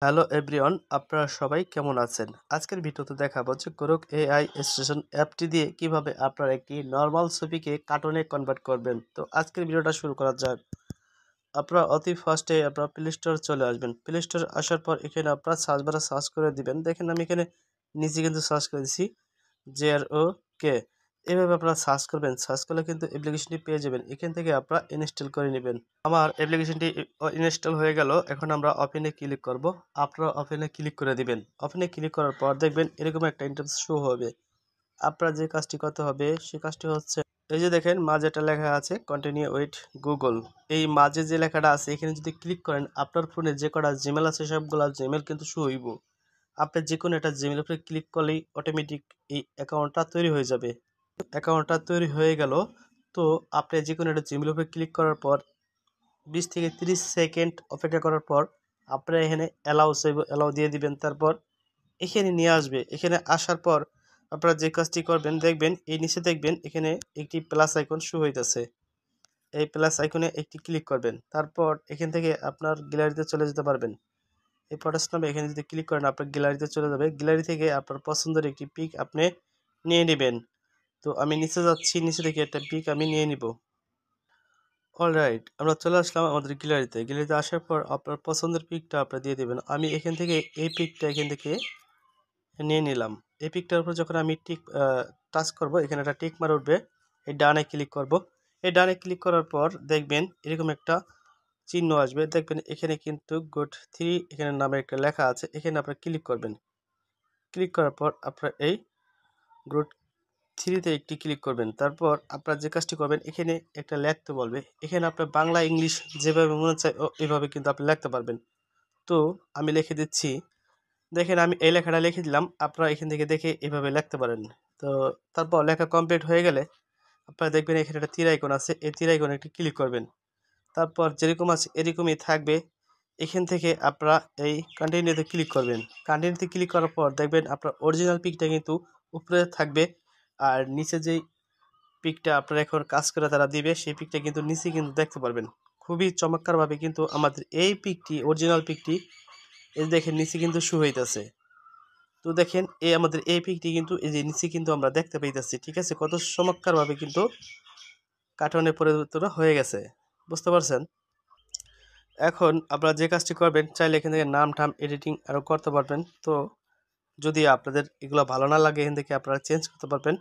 Hello everyone, আপনারা সবাই কেমন আছেন? আজকের ভিডিওতে দেখাবো যে গ্রok এআই স্টেশন অ্যাপটি দিয়ে কিভাবে আপনারা একটি নর্মাল ছবিকে কার্টুনে কনভার্ট করবেন। তো আজকের ভিডিওটা শুরু করা যাক। আপনারা অতি ফার্স্টে আপনারা প্লে স্টোর চলে আসবেন। প্লে স্টোর আসার পর এখানে আপনারা সার্চ বারে সার্চ করে দিবেন। দেখেন আমি এখানে নিচে কিন্তু সার্চ করে দিছি JROK। এভাবে আপনারা সার্চ করবেন। সার্চ করলে কিন্তু অ্যাপ্লিকেশনটি পেয়ে যাবেন। এখান থেকে আপনারা ইনস্টল করে নেবেন। আমার অ্যাপ্লিকেশনটি ইনস্টল হয়ে গেল। এখন আমরা ওপেনে ক্লিক করব। আপনারা ওপেনে ক্লিক করে দিবেন। ওপেনে ক্লিক করার পর দেখবেন এরকম একটা ইন্টারফেস শো হবে। আপনার যে কাজটি করতে হবে সেই কাজটি হচ্ছে এই যে দেখেন মাঝে একটা লেখা আছে কন্টিনিউ উইথ গুগল। এই মাঝে যে লেখাটা আছে এখানে যদি ক্লিক করেন আপনার ফোনে যে কটা জিমেল আছে সবগুলা জিমেল কিন্তু শো হইব। আপনি যে কোনো একটা জিমেল উপরে ক্লিক করলেই অটোমেটিক এই অ্যাকাউন্টটা তৈরি হয়ে যাবে। অ্যাকাউন্টটা তৈরি হয়ে গেল। তো আপনি যে কোনো একটা জিমেল উপরে ক্লিক করার পর 20 থেকে 30 সেকেন্ড অপেক্ষা করার পর আপনারা এখানে অ্যালাউ দিয়ে দিবেন। তারপর এখানে নিয়ে আসবে। এখানে আসার পর আপনারা যে কাজটি করবেন দেখবেন এই নিচে দেখবেন এখানে একটি প্লাস আইকন শো হইতেছে। এই প্লাস আইকনে একটি ক্লিক করবেন। তারপর এখান থেকে আপনার গ্যালারিতে চলে যেতে পারবেন। এই ফটোস নামে এখানে যদি ক্লিক করেন আপনার গ্যালারিতে চলে যাবে। গ্যালারি থেকে আপনার পছন্দের একটি পিক আপনি নিয়ে নেবেন। তো আমি নিচে যাচ্ছি, নিচে থেকে একটা পিক আমি নিয়ে নিব। অলরাইট, আমরা চলে আসলাম আমাদের গ্যালারিতে। গ্যালারিতে আসার পর আপনার পছন্দের পিকটা আপনারা দিয়ে দেবেন। আমি এখান থেকে এই পিকটা এখান থেকে নিয়ে নিলাম। এই পিকটার উপর যখন আমি টাচ করব এখানে একটা টিক মার উঠবে। এই ডানে ক্লিক করব। এই ডানে ক্লিক করার পর দেখবেন এরকম একটা চিহ্ন আসবে। দেখবেন এখানে কিন্তু গুড 3 এখানে নামে একটা লেখা আছে। এখানে আপনারা ক্লিক করবেন। ক্লিক করার পর আপনারা এই গুড 3 তে একটি ক্লিক করবেন। তারপর আপনারা যে কাজটি করবেন এখানে একটা লিখতে বলবে। এখানে আপনার বাংলা ইংলিশ যেভাবে মনে চায় ওইভাবে কিন্তু আপনি লিখতে পারবেন। তো আমি লিখে দিচ্ছি। দেখেন আমি এই লেখাটা লিখে দিলাম। আপনারা এখান থেকে দেখে এভাবে লিখতে পারেন। তো তারপর লেখা কমপ্লিট হয়ে গেলে আপনারা দেখবেন এখানে একটা তীর আইকন আছে। এই তীর আইকনে একটি ক্লিক করবেন। তারপর যেরকম আছে এরকমই থাকবে। এখান থেকে আপনারা এই কন্টিনিউতে ক্লিক করবেন। কন্টিনিউতে ক্লিক করার পর দেখবেন আপনার অরিজিনাল পিকটা কিন্তু উপরে থাকবে। আর নিচে যেই পিকটা আপনারা এখন কাজ করে তারা দিবে সেই পিকটা কিন্তু নিচে কিন্তু দেখতে পারবেন। খুবই চমৎকারভাবে কিন্তু আমাদের এই পিকটি অরিজিনাল পিকটি এই দেখেন নিচে কিন্তু শো হইতাছে। তো দেখেন এই আমাদের এই পিকটি কিন্তু এই যে নিচে কিন্তু আমরা দেখতে পাইতেছি। ঠিক আছে, কত চমৎকারভাবে কিন্তু কার্টুনে পরিবর্তন হয়ে গেছে। বুঝতে পারছেন? এখন আপনারা যে কাজটি করবেন চাইলে এখান থেকে নাম ঠাম এডিটিং আরও করতে পারবেন। তো যদি আপনাদের এগুলো ভালো না লাগে এখান থেকে আপনারা চেঞ্জ করতে পারবেন।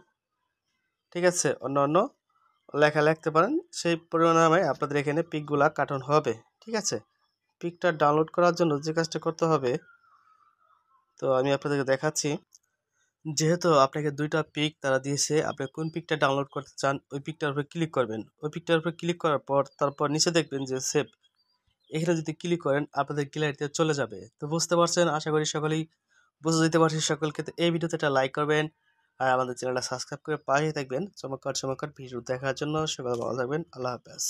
ঠিক আছে, অন্য অন্য লেখা লিখতে পারেন। সেই পরিণামে আপনাদের এখানে পিকগুলা কার্টুন হবে। ঠিক আছে, পিকটা ডাউনলোড করার জন্য যে কাজটা করতে হবে তো আমি আপনাদেরকে দেখাচ্ছি। যেহেতু আপনাকে দুইটা পিক তারা দিয়েছে, আপনি কোন পিকটা ডাউনলোড করতে চান ওই পিকটার উপরে ক্লিক করবেন। ওই পিকটার উপরে ক্লিক করার পর তারপর নিচে দেখবেন যে সেভ। এখানে যদি ক্লিক করেন আপনাদের গ্যালারিতে চলে যাবে। তো বুঝতে পারছেন, আশা করি সকলেই বুঝে যেতে পারছি সকলকে। তো এই ভিডিওতে একটা লাইক করবেন আর আমাদের চ্যানেলটা সাবস্ক্রাইব করে পাশে থাকবেন চমৎকার চমৎকার ভিডিও দেখার জন্য। সকালে ভালো থাকবেন। আল্লাহ হাফেজ।